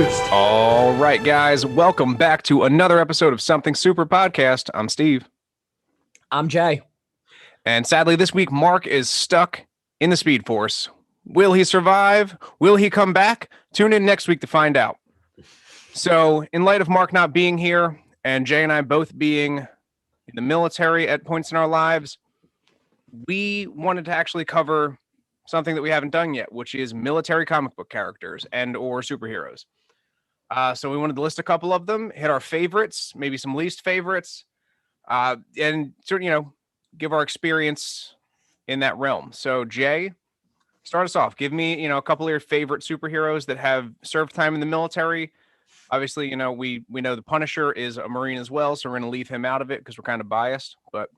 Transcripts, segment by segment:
host. All right, guys, welcome back to another episode of Something Super Podcast. I'm Steve. I'm Jay. And sadly, this week, Mark is stuck in the Speed Force. Will he survive? Will he come back? Tune in next week to find out. So, in light of Mark not being here and Jay and I both being in the military at points in our lives, we wanted to actually cover something that we haven't done yet, which is military comic book characters and or superheroes. So we wanted to list a couple of them, hit our favorites, maybe some least favorites, and sort of, give our experience in that realm. So Jay, start us off. Give me, a couple of your favorite superheroes that have served time in the military. Obviously, we know the Punisher is a Marine as well, so we're going to leave him out of it because we're kind of biased, but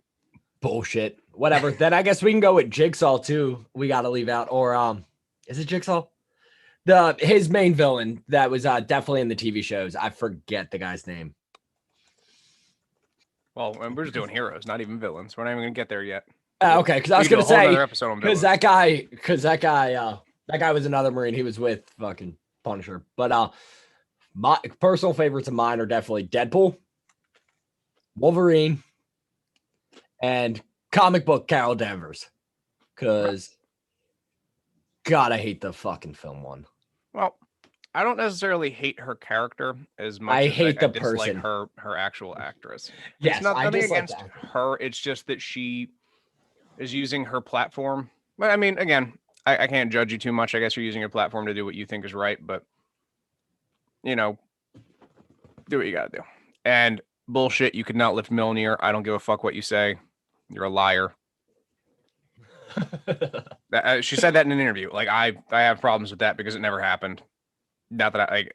bullshit. Whatever. Then I guess we can go with Jigsaw too. We got to leave out, or is it Jigsaw? His main villain that was definitely in the TV shows. I forget the guy's name. Well, we're just doing heroes, not even villains. We're not even gonna get there yet. Okay, because I was gonna say because that guy was another Marine. He was with fucking Punisher. But my personal favorites of mine are definitely Deadpool, Wolverine, and comic book Carol Danvers. Because God, I hate the fucking film one. Well, I don't necessarily hate her character as much as I the dislike person. her actual actress. Yes, it's not nothing against that. her. It's just that she is using her platform. But I mean, again, I can't judge you too much. I guess you're using your platform to do what you think is right, but do what you gotta do. And bullshit, you could not lift Mjolnir. I don't give a fuck what you say. You're a liar. She said that in an interview. Like I have problems with that because it never happened. Not that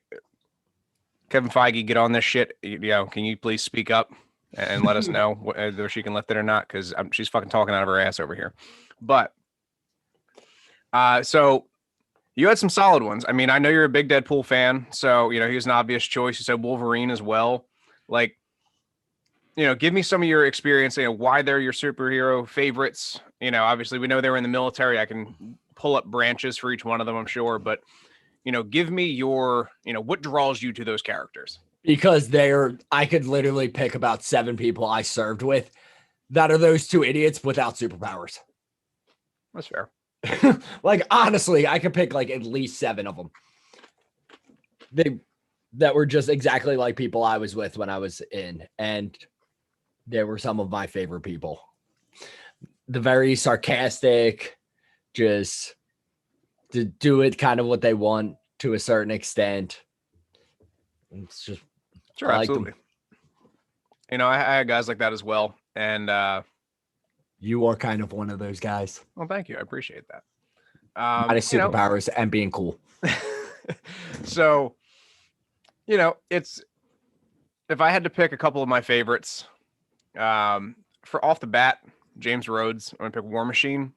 Kevin Feige, get on this shit. Can you please speak up and let us know whether she can lift it or not? Because she's fucking talking out of her ass over here. But so you had some solid ones. I mean, I know you're a big Deadpool fan, so he was an obvious choice. You said Wolverine as well. Like, give me some of your experience. Why they're your superhero favorites. Obviously we know they were in the military. I can pull up branches for each one of them, I'm sure, but give me your, what draws you to those characters? Because I could literally pick about 7 people I served with that are those 2 idiots without superpowers. That's fair. Like, honestly, I could pick like at least 7 of them. That were just exactly like people I was with when I was in. And they were some of my favorite people. The very sarcastic, just to do it kind of what they want to a certain extent. It's just sure, absolutely. I had guys like that as well, and you are kind of one of those guys. Well, thank you, I appreciate that. Minus superpowers and being cool. So, it's if I had to pick a couple of my favorites, for off the bat, James Rhodes. I'm gonna pick War Machine.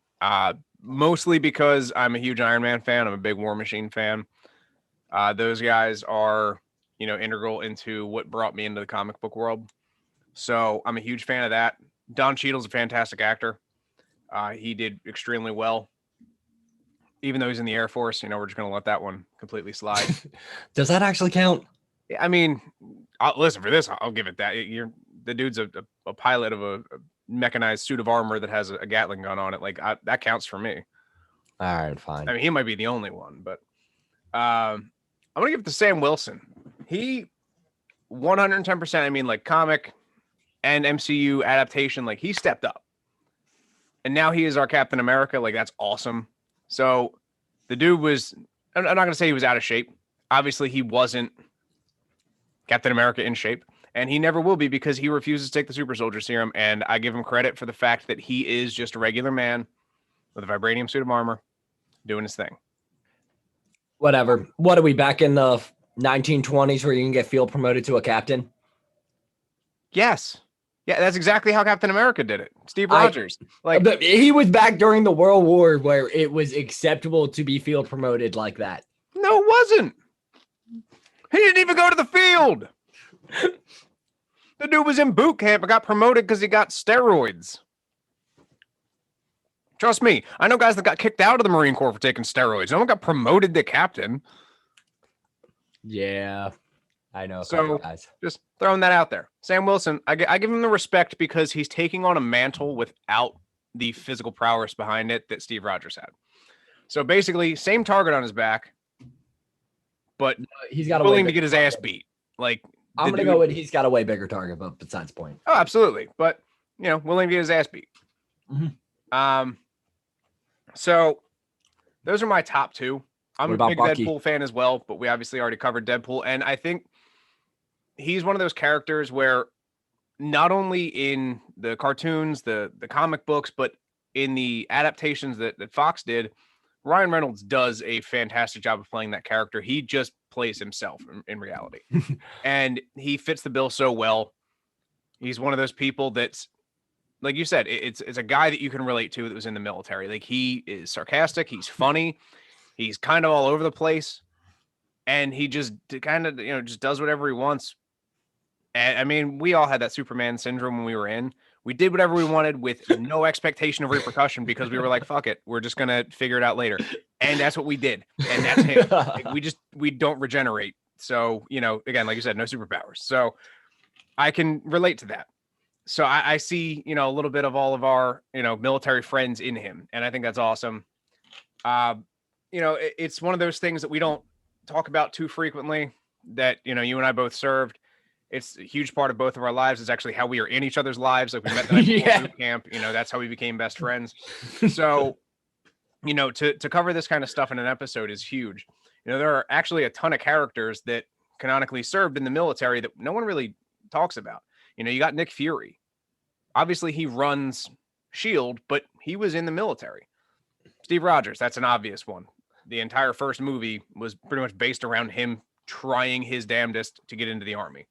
Mostly because I'm a huge Iron Man fan. I'm a big War Machine fan. Those guys are, integral into what brought me into the comic book world. So I'm a huge fan of that. Don Cheadle's a fantastic actor. He did extremely well. Even though he's in the Air Force, we're just going to let that one completely slide. Does that actually count? I mean, listen, for this, I'll give it that. The dude's a pilot of a mechanized suit of armor that has a Gatling gun on it. Like that counts for me. All right, fine. I mean, he might be the only one, but I'm gonna give it to Sam Wilson. He 110%. I mean, like comic and MCU adaptation, like he stepped up, and now he is our Captain America. Like that's awesome. So the dude was. I'm not gonna say he was out of shape. Obviously, he wasn't Captain America in shape. And he never will be because he refuses to take the super soldier serum. And I give him credit for the fact that he is just a regular man with a vibranium suit of armor doing his thing. Whatever. What are we back in the 1920s where you can get field promoted to a captain? Yes. Yeah, that's exactly how Captain America did it. Steve Rogers. He was back during the World War where it was acceptable to be field promoted like that. No, it wasn't. He didn't even go to the field. The dude was in boot camp and got promoted because he got steroids. Trust me, I know guys that got kicked out of the Marine Corps for taking steroids. No one got promoted to captain. Yeah, I know. So guys. Just throwing that out there. Sam Wilson, I give him the respect because he's taking on a mantle without the physical prowess behind it that Steve Rogers had. So basically, same target on his back, but he's got willing to get his ass beat. Like I'm gonna go with he's got a way bigger target, but besides the point. Oh, absolutely. But willing to get his ass beat. Mm-hmm. So those are my top two. I'm a big Bucky? Deadpool fan as well, but we obviously already covered Deadpool, and I think he's one of those characters where not only in the cartoons, the comic books, but in the adaptations that Fox did, Ryan Reynolds does a fantastic job of playing that character. He just plays himself in reality. And he fits the bill so well. He's one of those people that's, like you said, it's a guy that you can relate to that was in the military. Like, he is sarcastic. He's funny. He's kind of all over the place. And he just kind of, just does whatever he wants. And I mean, we all had that Superman syndrome when we were in. We did whatever we wanted with no expectation of repercussion because we were like, fuck it. We're just going to figure it out later. And that's what we did. And that's him. Like, we don't regenerate. So, again, like you said, no superpowers. So I can relate to that. So I see, a little bit of all of our, military friends in him. And I think that's awesome. It's one of those things that we don't talk about too frequently that, you and I both served. It's a huge part of both of our lives. It's actually how we are in each other's lives. Like, we met the night before boot camp, that's how we became best friends. So, to cover this kind of stuff in an episode is huge. There are actually a ton of characters that canonically served in the military that no one really talks about. You got Nick Fury. Obviously, he runs SHIELD, but he was in the military. Steve Rogers, that's an obvious one. The entire first movie was pretty much based around him trying his damnedest to get into the Army.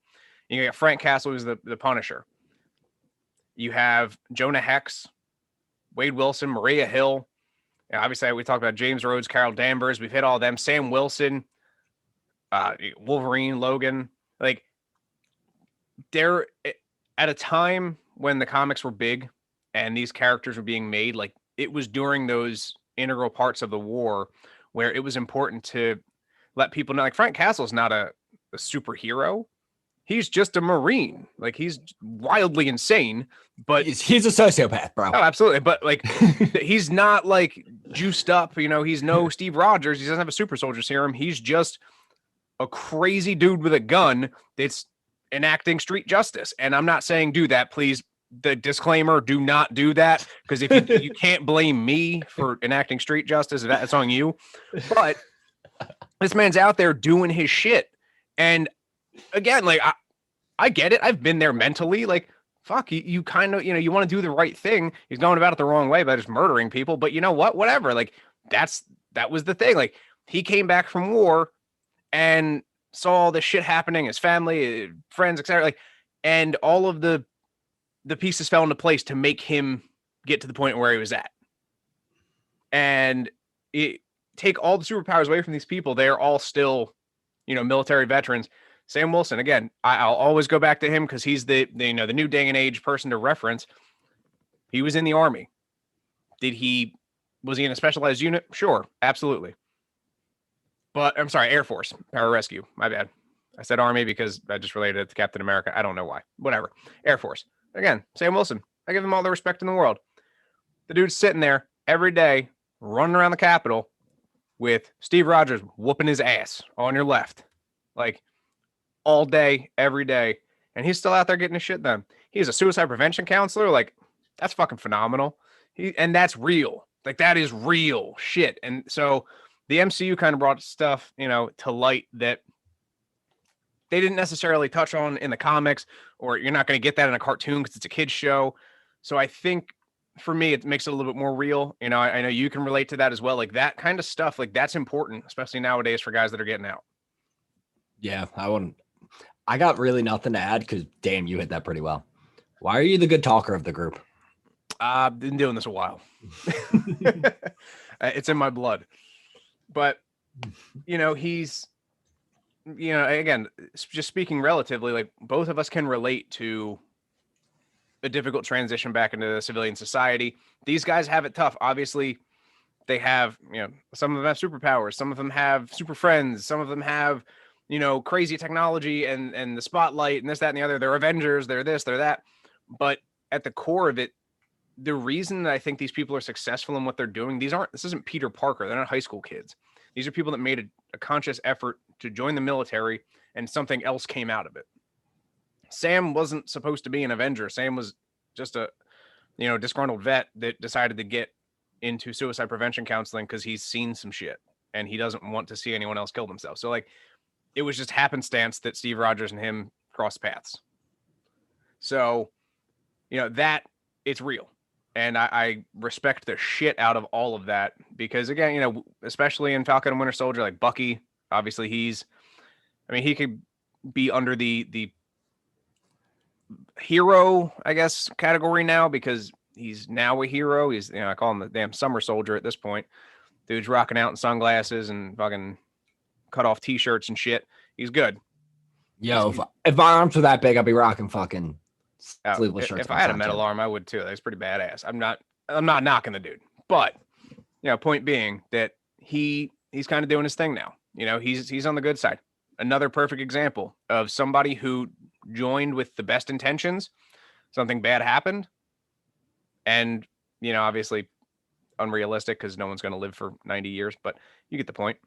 You got Frank Castle, who's the Punisher. You have Jonah Hex, Wade Wilson, Maria Hill. And obviously, we talked about James Rhodes, Carol Danvers. We've hit all of them. Sam Wilson, Wolverine, Logan. Like, they're at a time when the comics were big and these characters were being made. Like, it was during those integral parts of the war where it was important to let people know. Like, Frank Castle's not a superhero. He's just a Marine. Like, he's wildly insane, but he's a sociopath, bro. Oh, absolutely. But like, he's not like juiced up. He's no Steve Rogers. He doesn't have a super soldier serum. He's just a crazy dude with a gun that's enacting street justice. And I'm not saying do that, please. The disclaimer: do not do that, because if you can't blame me for enacting street justice, that's on you. But this man's out there doing his shit, and again, like, I get it. I've been there mentally. Like, fuck, you kind of, you want to do the right thing. He's going about it the wrong way by just murdering people. But you know what? Whatever. Like, that was the thing. Like, he came back from war and saw all this shit happening, his family, friends, etc. Like, and all of the pieces fell into place to make him get to the point where he was at. And take all the superpowers away from these people. They're all still, military veterans. Sam Wilson, again, I'll always go back to him because he's the new day and age person to reference. He was in the Army. Was he in a specialized unit? Sure, absolutely. But I'm sorry, Air Force, pararescue. My bad. I said Army because I just related it to Captain America. I don't know why. Whatever. Air Force. Again, Sam Wilson. I give him all the respect in the world. The dude's sitting there every day, running around the Capitol with Steve Rogers whooping his ass on your left. Like, all day, every day. And he's still out there getting his shit done. He's a suicide prevention counselor. Like, that's fucking phenomenal. And that's real. Like, that is real shit. And so the MCU kind of brought stuff, to light that they didn't necessarily touch on in the comics, or you're not going to get that in a cartoon because it's a kid's show. So I think for me, it makes it a little bit more real. I know you can relate to that as well. Like, that kind of stuff, like, that's important, especially nowadays for guys that are getting out. Yeah, I got really nothing to add because, damn, you hit that pretty well. Why are you the good talker of the group? I've been doing this a while. It's in my blood. But, he's, again, just speaking relatively, like, both of us can relate to a difficult transition back into the civilian society. These guys have it tough. Obviously, they have, some of them have superpowers. Some of them have super friends. Some of them have, crazy technology and the spotlight and this, that, and the other. They're Avengers, they're this, they're that. But at the core of it, the reason that I think these people are successful in what they're doing, this isn't Peter Parker. They're not high school kids. These are people that made a conscious effort to join the military, and something else came out of it. Sam wasn't supposed to be an Avenger. Sam was just a, disgruntled vet that decided to get into suicide prevention counseling because he's seen some shit and he doesn't want to see anyone else kill themselves. So like, it was just happenstance that Steve Rogers and him crossed paths. So, that it's real. And I respect the shit out of all of that because, again, especially in Falcon and Winter Soldier, like Bucky, obviously he could be under the hero, I guess, category now because he's now a hero. He's, I call him the damn summer soldier at this point. Dude's rocking out in sunglasses and fucking cut off t-shirts and shit. He's good. Yo, if my arms were that big, I'd be rocking fucking sleeveless shirts. If I had a metal arm, I would too. That's pretty badass. I'm not knocking the dude, but point being that he's kind of doing his thing now. He's on the good side. Another perfect example of somebody who joined with the best intentions. Something bad happened, and obviously unrealistic because no one's going to live for 90 years. But you get the point.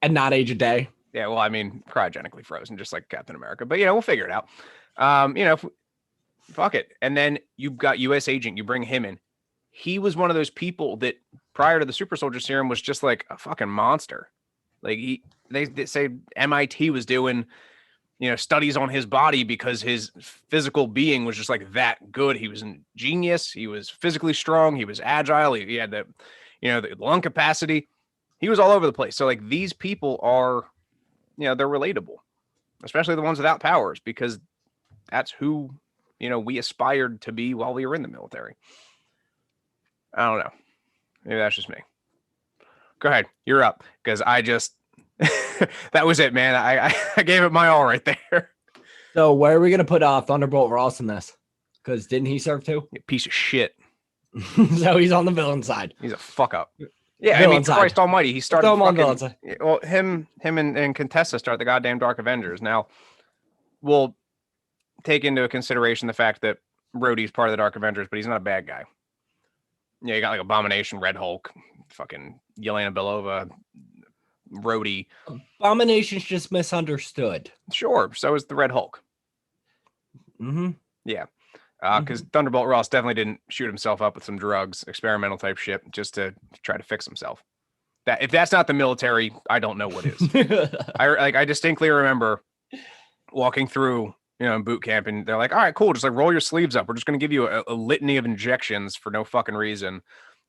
And not age a day. Yeah, well, cryogenically frozen, just like Captain America. But we'll figure it out. Fuck it. And then you've got U.S. Agent. You bring him in. He was one of those people that prior to the super soldier serum was just like a fucking monster. Like they say MIT was doing, studies on his body because his physical being was just like that good. He was a genius. He was physically strong. He was agile. He had the, the lung capacity. He was all over the place. So like these people are, they're relatable, especially the ones without powers, because that's who, we aspired to be while we were in the military. I don't know. Maybe that's just me. Go ahead. You're up. Because I just, that was it, man. I gave it my all right there. So where are we going to put Thunderbolt Ross in this? Because didn't he serve too? Piece of shit. So he's on the villain side. He's a fuck up. Yeah, Christ almighty. He started fucking, well, him and Contessa start the goddamn Dark Avengers. Now, we'll take into consideration the fact that Rhodey's part of the Dark Avengers, but he's not a bad guy. Yeah, you got like Abomination, Red Hulk, fucking Yelena Belova, Rhodey. Abomination's just misunderstood. Sure, so is the Red Hulk. Mm-hmm. Yeah. Because Thunderbolt Ross definitely didn't shoot himself up with some drugs, experimental type shit, just to try to fix himself. That if that's not the military, I don't know what is. I distinctly remember walking through, in boot camp, and they're like, "All right, cool, just like roll your sleeves up. We're just gonna give you a litany of injections for no fucking reason.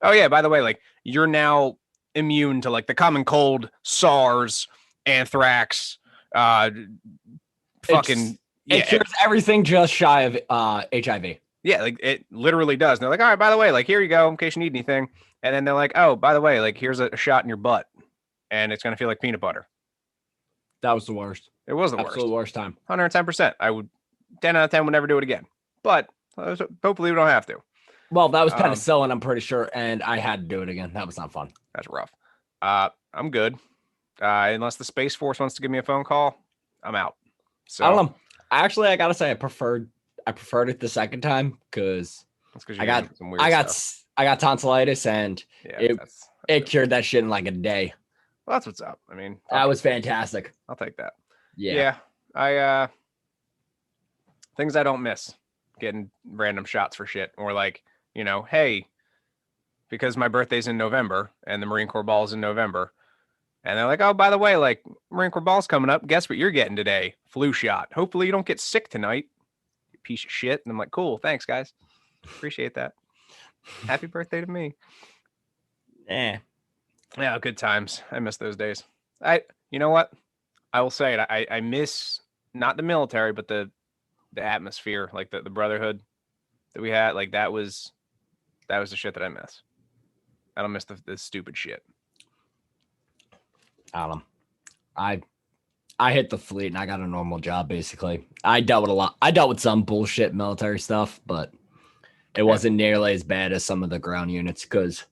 Oh yeah, by the way, like you're now immune to like the common cold, SARS, anthrax, fucking." It cures everything just shy of HIV. Yeah, like it literally does. And they're like, all right, by the way, like here you go in case you need anything. And then they're like, oh, by the way, like here's a shot in your butt, and it's gonna feel like peanut butter. That was the worst. It was the absolute worst time. 110%. I would 10 out of 10 would never do it again. But hopefully we don't have to. Well, that was penicillin, I'm pretty sure, and I had to do it again. That was not fun. That's rough. I'm good. Unless the Space Force wants to give me a phone call, I'm out. So I don't know. Actually, I gotta say I preferred it the second time because I got tonsillitis and it cured that shit in like a day. Well, that's what's up. I mean, that was fantastic. I'll take that. Yeah. I things I don't miss, getting random shots for shit, or like, hey, because my birthday's in November and the Marine Corps ball's in November. And they're like, oh, by the way, like Marine Corps ball's coming up. Guess what you're getting today? Flu shot. Hopefully you don't get sick tonight. You piece of shit. And I'm like, cool. Thanks, guys. Appreciate that. Happy birthday to me. Yeah, good times. I miss those days. You know what? I will say it. I miss not the military, but the atmosphere, like the brotherhood that we had. Like that was the shit that I miss. I don't miss the stupid shit. I hit the fleet and I got a normal job basically. I dealt with a lot. I dealt with some bullshit military stuff, but it wasn't nearly as bad as some of the ground units because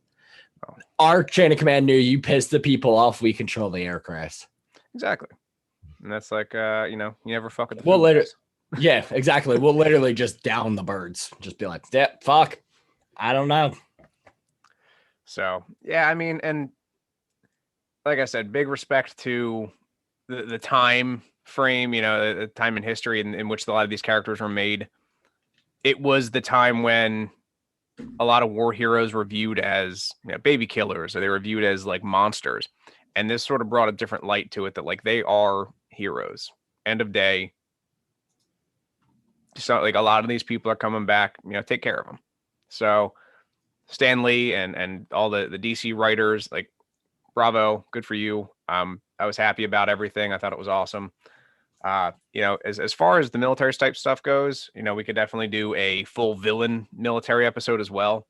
our chain of command knew you piss the people off, we control the aircrafts. Exactly. And that's like, you never fuck with the We'll literally, yeah, exactly. We'll literally just down the birds. Just be like, yeah, fuck. I don't know. So, yeah, I mean, and like I said, big respect to the time frame, the time in history in which a lot of these characters were made. It was the time when a lot of war heroes were viewed as baby killers, or they were viewed as like monsters. And this sort of brought a different light to it, that like they are heroes. End of day. So like a lot of these people are coming back, take care of them. So Stan Lee and all the DC writers, like, bravo, good for you. I was happy about everything. I thought it was awesome. As far as the military type stuff goes, we could definitely do a full villain military episode as well.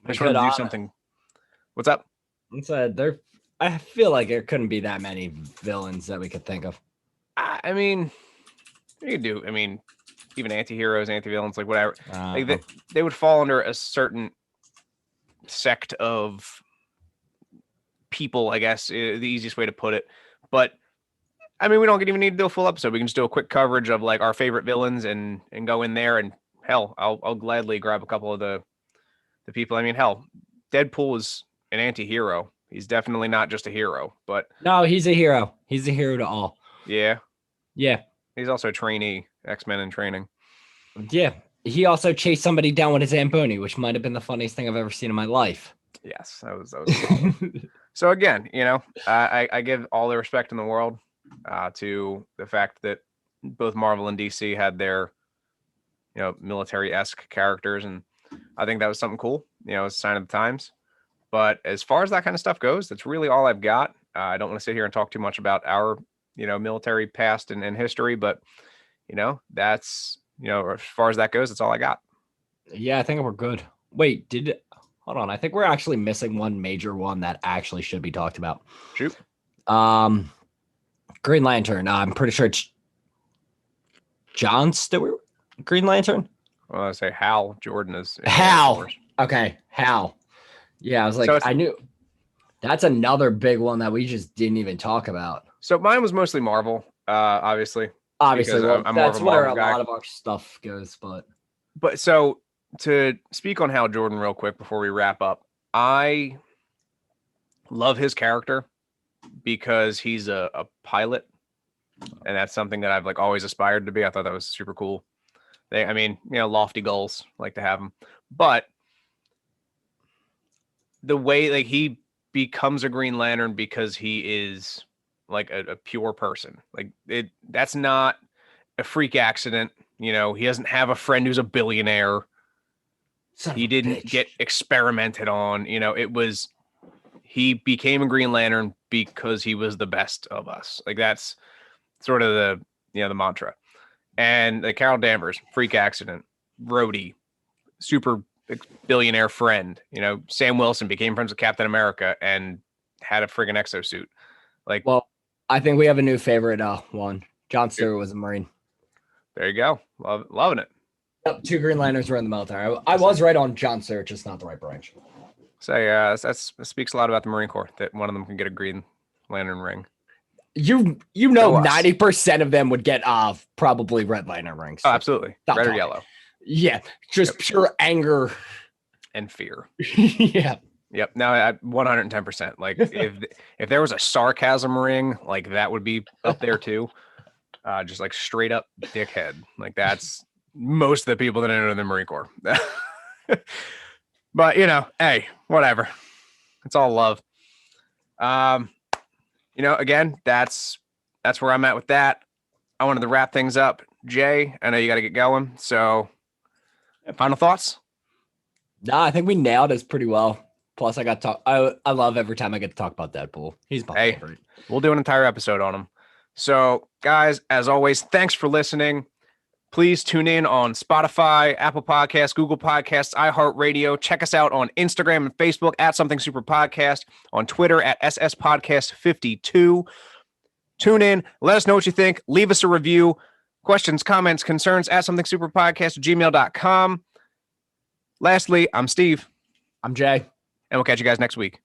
I just wanted to do something. What's up? I feel like there couldn't be that many villains that we could think of. I mean, you could do. I mean, even anti-heroes, anti-villains, like whatever. Like they would fall under a certain sect of people, I guess, the easiest way to put it. But I mean, we don't even need to do a full episode. We can just do a quick coverage of like our favorite villains and go in there. And hell, I'll gladly grab a couple of the people. I mean, hell, Deadpool is an anti-hero. He's definitely not just a hero, but no, he's a hero. He's a hero to all. Yeah. Yeah. He's also a trainee, X-Men in training. Yeah. He also chased somebody down with his Zamboni, which might have been the funniest thing I've ever seen in my life. Yes, that was So again, I give all the respect in the world to the fact that both Marvel and DC had their, military-esque characters, and I think that was something cool. It's a sign of the times. But as far as that kind of stuff goes, that's really all I've got. I don't want to sit here and talk too much about our, military past and history, but, that's, as far as that goes, that's all I got. Yeah, I think we're good. Wait, hold on. I think we're actually missing one major one that actually should be talked about. Shoot. Green Lantern. I'm pretty sure it's John Stewart. Green Lantern. Well, I say Hal Jordan is Hal. Okay, Hal. Yeah, I was like, I knew. That's another big one that we just didn't even talk about. So mine was mostly Marvel, obviously. Obviously, that's where a lot of our stuff goes. But so to speak on Hal Jordan real quick before we wrap up, I love his character because he's a pilot, and that's something that I've like always aspired to be. I thought that was super cool. Lofty goals, like to have them, but the way like he becomes a Green Lantern because he is like a pure person, like that's not a freak accident. He doesn't have a friend who's a billionaire. He didn't get experimented on. He became a Green Lantern because he was the best of us. Like that's sort of the mantra. And like Carol Danvers, freak accident. Rhodey, super billionaire friend. Sam Wilson became friends with Captain America and had a friggin' exosuit. Like, well, I think we have a new favorite one. John Stewart was a Marine. There you go. Loving it. Yep, 2 Green Lanterns were in the military. I was right on John Stewart, just not the right branch. So that speaks a lot about the Marine Corps, that one of them can get a Green Lantern ring. 90% of them would get probably Red Lantern rings. Oh, absolutely. Red or yellow. Yeah, just pure anger and fear. Yeah. Yep. Now at 110%. Like if there was a sarcasm ring, like that would be up there too. Just like straight up dickhead. Like that's most of the people that enter the Marine Corps. But hey, whatever. It's all love. Again, that's where I'm at with that. I wanted to wrap things up. Jay, I know you got to get going. So final thoughts? No, I think we nailed this pretty well. Plus, I love every time I get to talk about Deadpool. He's my favorite. We'll do an entire episode on him. So, guys, as always, thanks for listening. Please tune in on Spotify, Apple Podcasts, Google Podcasts, iHeartRadio. Check us out on Instagram and Facebook at Something Super Podcast, on Twitter at SS Podcast 52. Tune in. Let us know what you think. Leave us a review. Questions, comments, concerns at somethingsuperpodcast@gmail.com. Lastly, I'm Steve. I'm Jay. And we'll catch you guys next week.